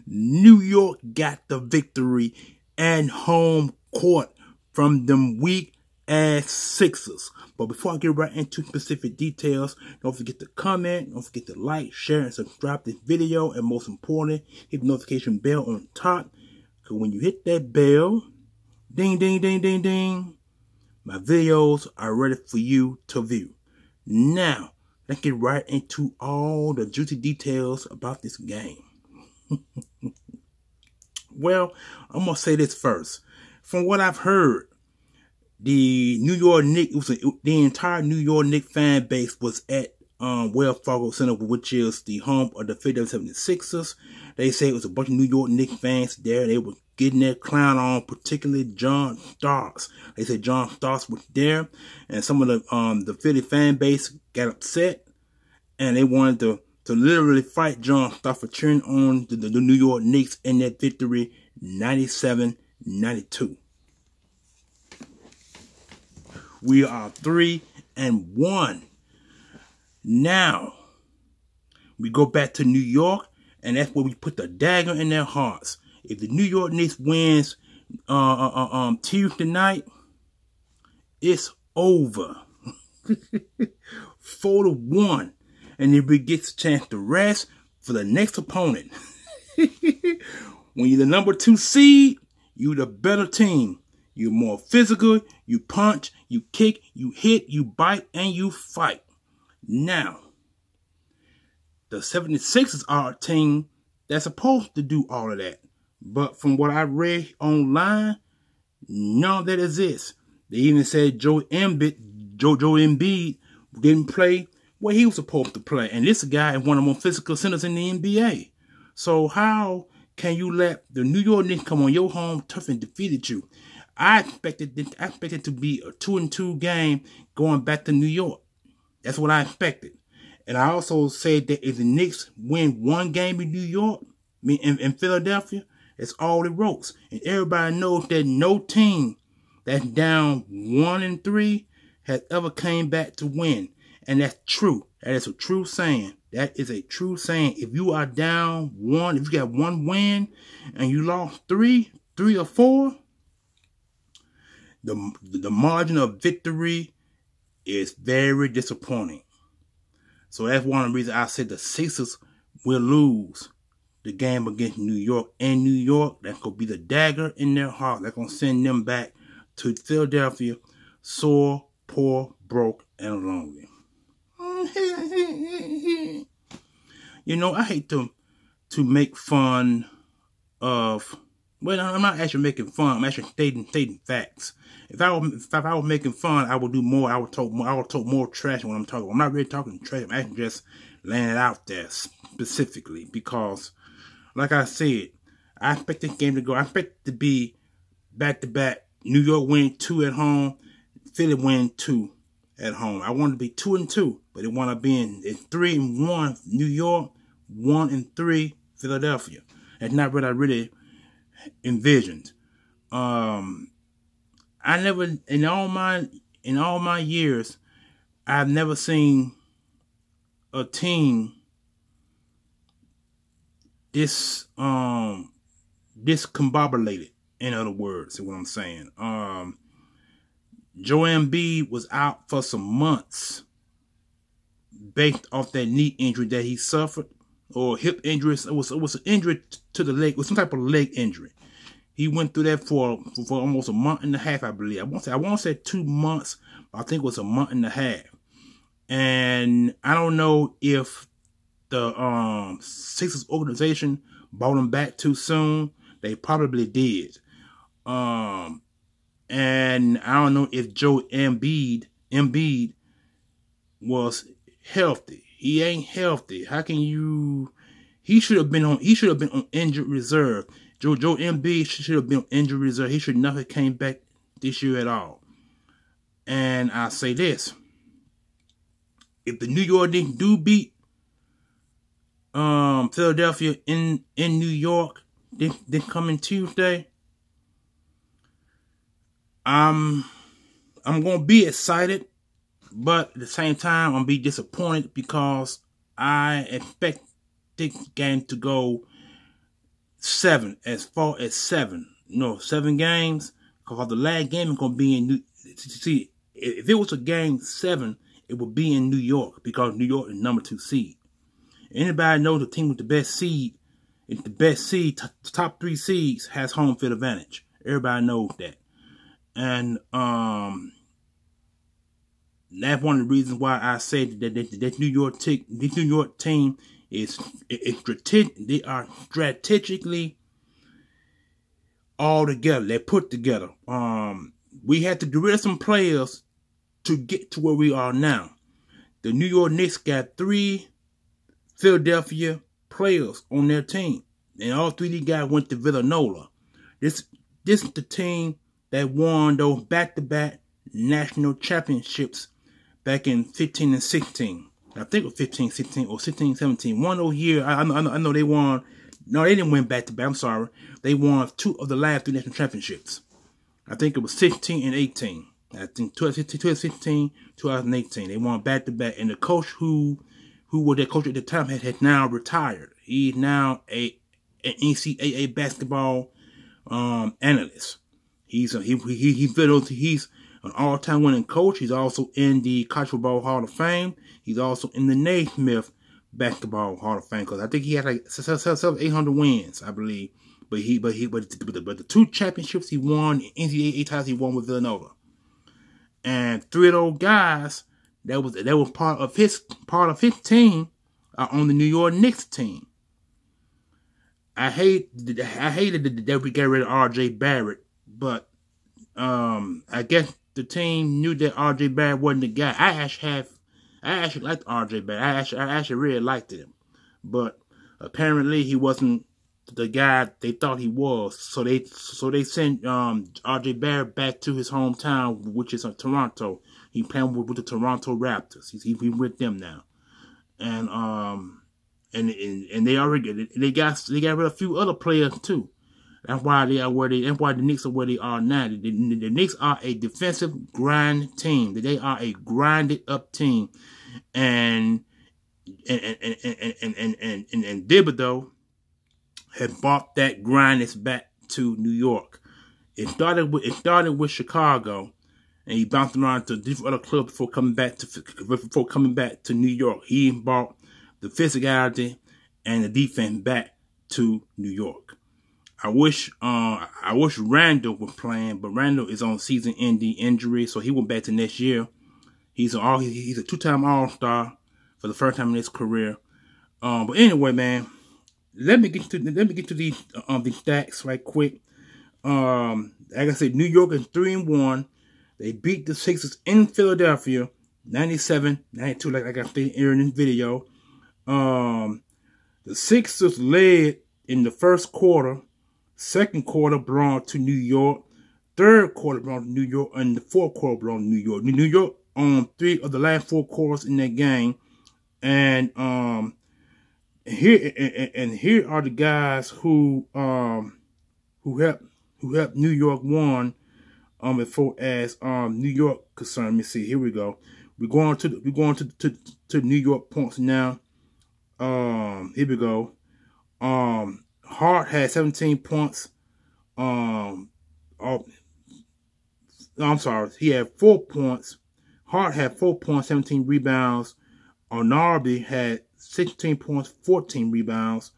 New York got the victory and home court from them weak ass Sixers. But before I get right into specific details, don't forget to comment, don't forget to like, share, and subscribe to this video. And most important, hit the notification bell on top. Because when you hit that bell, ding, ding, ding, ding, ding, my videos are ready for you to view. Now, let's get right into all the juicy details about this game. Well, I'm going to say this first. From what I've heard, the New York Knicks, the entire New York Knicks fan base was at Wells Fargo Center, which is the home of the Philadelphia 76ers. They say it was a bunch of New York Knicks fans there. They were getting their clown on, particularly John Starks. They said John Starks was there, and some of the Philly fan base got upset, and they wanted to literally fight John Starks for cheering on the New York Knicks in that victory, 97-92. We are 3-1. Now, we go back to New York, and that's where we put the dagger in their hearts. If the New York Knicks wins Tuesday night, it's over. 4-1. And if it gets a chance to rest for the next opponent. When you're the number 2 seed, you're the better team. You're more physical, you punch, you kick, you hit, you bite, and you fight. Now, the 76ers are a team that's supposed to do all of that. But from what I read online, none of that exists. They even said Joe Embiid didn't play where he was supposed to play. And this guy is one of the most physical centers in the NBA. So how can you let the New York Knicks come on your home turf and defeat you? I expected to be a 2-2 game going back to New York. That's what I expected. And I also said that if the Knicks win one game in New York, in Philadelphia, it's all it ropes. And everybody knows that no team that's down 1-3 has ever came back to win. And that's true. That is a true saying. That is a true saying. If you are down 1, if you got 1 win and you lost 3 or 4, the margin of victory is very disappointing. So that's one of the reasons I said the Sixers will lose the game against New York. And New York, that's going to be the dagger in their heart. That's going to send them back to Philadelphia, sore, poor, broke, and lonely. You know, I hate to make fun of... Well, I'm not actually making fun. I'm actually stating facts. If I was making fun, I would do more. I would talk more trash when I'm talking. I'm not really talking trash. I'm actually just laying it out there specifically because, like I said, I expect this game to go. I expect it to be back-to-back. New York win 2 at home. Philly win 2 at home. I want to be 2-2, but it want to be in 3-1 New York, 1-3 Philadelphia. That's not what I really envisioned. I never, in all my years, I've never seen a team this discombobulated. In other words, is what I'm saying. Joe Embiid was out for some months based off that knee injury that he suffered, or hip injury. It was an injury to the leg. It was some type of leg injury. He went through that for almost a month and a half, I believe. I won't say 2 months, but I think it was a month and a half. And I don't know if the Sixers organization brought him back too soon. They probably did. And I don't know if Joe Embiid was healthy. He ain't healthy. How can you? He should have been on injured reserve. Joe Embiid should have been on injured reserve. He should not have came back this year at all. And I say this: if the New York Knicks do beat Philadelphia in New York this coming Tuesday, I'm gonna be excited, but at the same time I'm gonna be disappointed because I expect this game to go 7, as far as 7. 7 games. Because the last game is gonna be in New. See, if it was a game 7, it would be in New York because New York is number 2 seed. Anybody knows the team with the best seed, if the best seed, top 3 seeds has home field advantage. Everybody knows that, and that's one of the reasons why I say that this New York team is they are strategically all together. They're put together. We had to get rid of some players to get to where we are now. The New York Knicks got 3 Philadelphia players on their team, and all 3 of these guys went to Villanova. This is the team that won those back-to-back national championships back in 15 and 16. I think it was 15, 16, or 16, 17. One of those years, I know they won. No, they didn't win back-to-back. I'm sorry. They won 2 of the last 3 national championships. I think it was 16 and 18. I think 2016, 2018. They won back-to-back. And the coach who was their coach at the time has now retired. He's now an NCAA basketball analyst. He's an all-time winning coach. He's also in the College Football Hall of Fame. He's also in the Naismith Basketball Hall of Fame because I think he had like 800 wins, I believe. But the 2 championships he won, NCAA titles he won with Villanova, and 3 of those guys that was part of his team are on the New York Knicks team. I hated that we got rid of R.J. Barrett, but I guess the team knew that R.J. Barrett wasn't the guy. I actually liked R.J. Barrett. I actually really liked him, but apparently he wasn't the guy they thought he was. So they sent R.J. Barrett back to his hometown, which is Toronto. He playing with the Toronto Raptors. He's with them now, and they already they got rid of a few other players too. That's why the Knicks are where they are now. The Knicks are a defensive grind team. They are a grinded up team, and Thibodeau had brought that grindness back to New York. It started with Chicago, and he bounced around to different other clubs before coming back to New York. He brought the physicality and the defense back to New York. I wish Randall was playing, but Randall is on season-ending injury, so he went back to next year. He's a 2-time All-Star for the first time in his career. But anyway, man, let me get to these stats right quick. Like I said, New York is 3-1. They beat the Sixers in Philadelphia, 97-92, like I stated in this video. The Sixers led in the first quarter. Second quarter belonged to New York. Third quarter belonged to New York. And the fourth quarter belonged to New York. New York on 3 of the last 4 quarters in that game. And here are the guys who helped New York won as far as New York concerned. Let me see. Here we go. We're going to New York points now. Here we go. Hart had 17 points. I'm sorry. He had 4 points. Hart had 4 points, 17 rebounds. Narby had 16 points, 14 rebounds.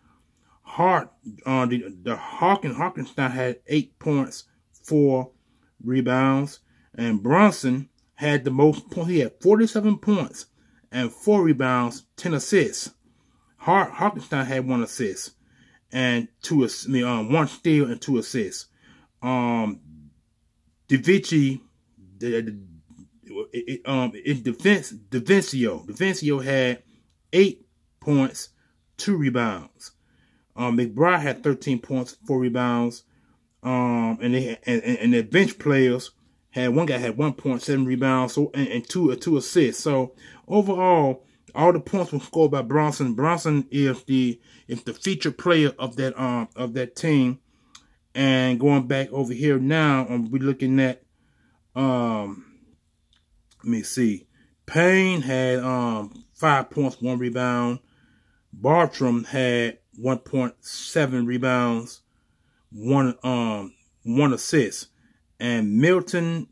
Hart, the Harkenstein had 8 points, 4 rebounds. And Brunson had the most points. He had 47 points and 4 rebounds, 10 assists. Harkenstein had 1 assist and 1 steal and 2 assists. Davincio had 8 points, 2 rebounds. McBride had 13 points, 4 rebounds. And the bench players had one guy had 1 point, 7 rebounds, and two assists. So overall, all the points were scored by Bronson. Bronson is the featured player of that team. And going back over here now, we're looking at let me see. Payne had 5 points, 1 rebound. Bartram had 1.7 rebounds, one assist. And Milton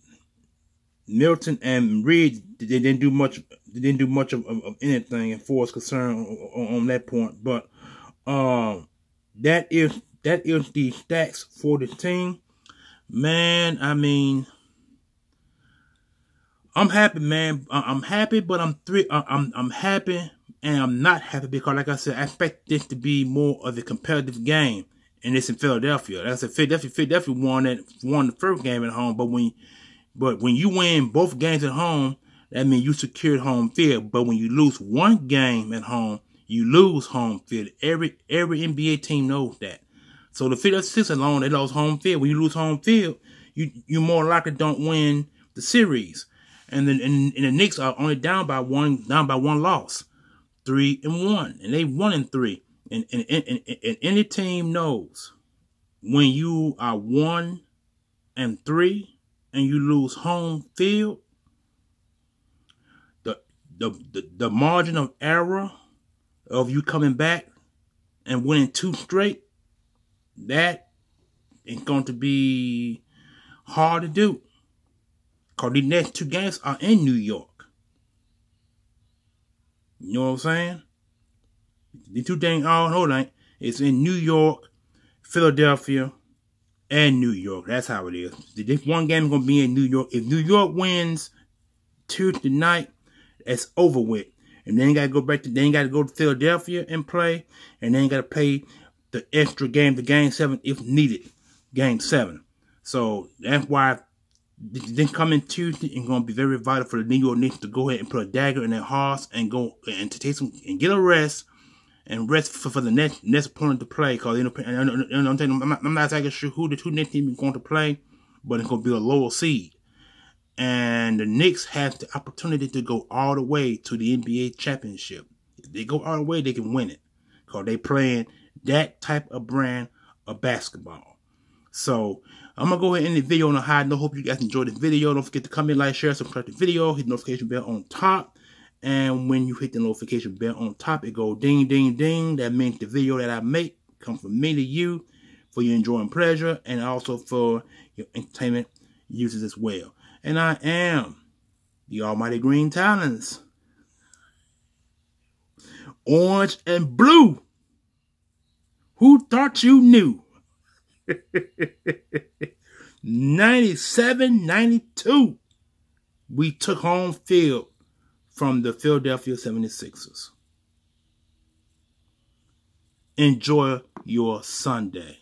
and Reed, they didn't do much. They didn't do much of anything as far as concerned on that point. But that is the stats for the team. Man, I mean, I'm happy, man. I'm happy, but I'm happy and I'm not happy because, like I said, I expect this to be more of a competitive game, and it's in Philadelphia. Like I said, Philadelphia won the first game at home, but when you win both games at home, that means you secured home field. But when you lose one game at home, you lose home field. Every NBA team knows that. So the Philadelphia Sixers alone, they lost home field. When you lose home field, you more likely don't win the series. And then the Knicks are only down by one loss, 3-1, and they 1-3. And any team knows when you are 1-3 and you lose home field, the margin of error of you coming back and winning 2 straight, that is going to be hard to do. Because the next 2 games are in New York. You know what I'm saying? The 2 things, it's in New York, Philadelphia, and New York. That's how it is. This one game is going to be in New York. If New York wins Tuesday night, it's over with. And then you got to go to Philadelphia and play. And then you got to play the extra game, the game 7, if needed. Game 7. So that's why then coming Tuesday is going to be very vital for the New York Knicks to go ahead and put a dagger in their hearts and go and to take some and get a rest and rest for the next opponent to play. Because I'm not exactly sure who the 2 next teams are going to play, but it's going to be a lower seed. And the Knicks have the opportunity to go all the way to the NBA championship. If they go all the way, they can win it. Because they playing that type of brand of basketball. So I'm going to go ahead and end the video on a high note. Hope you guys enjoyed the video. Don't forget to comment, like, share, subscribe to the video. Hit the notification bell on top. And when you hit the notification bell on top, it goes ding, ding, ding. That means the video that I make comes from me to you for your enjoying pleasure and also for your entertainment uses as well. And I am the Almighty Green Talons. Orange and blue. Who thought you knew? 97-92. We took home field from the Philadelphia 76ers. Enjoy your Sunday.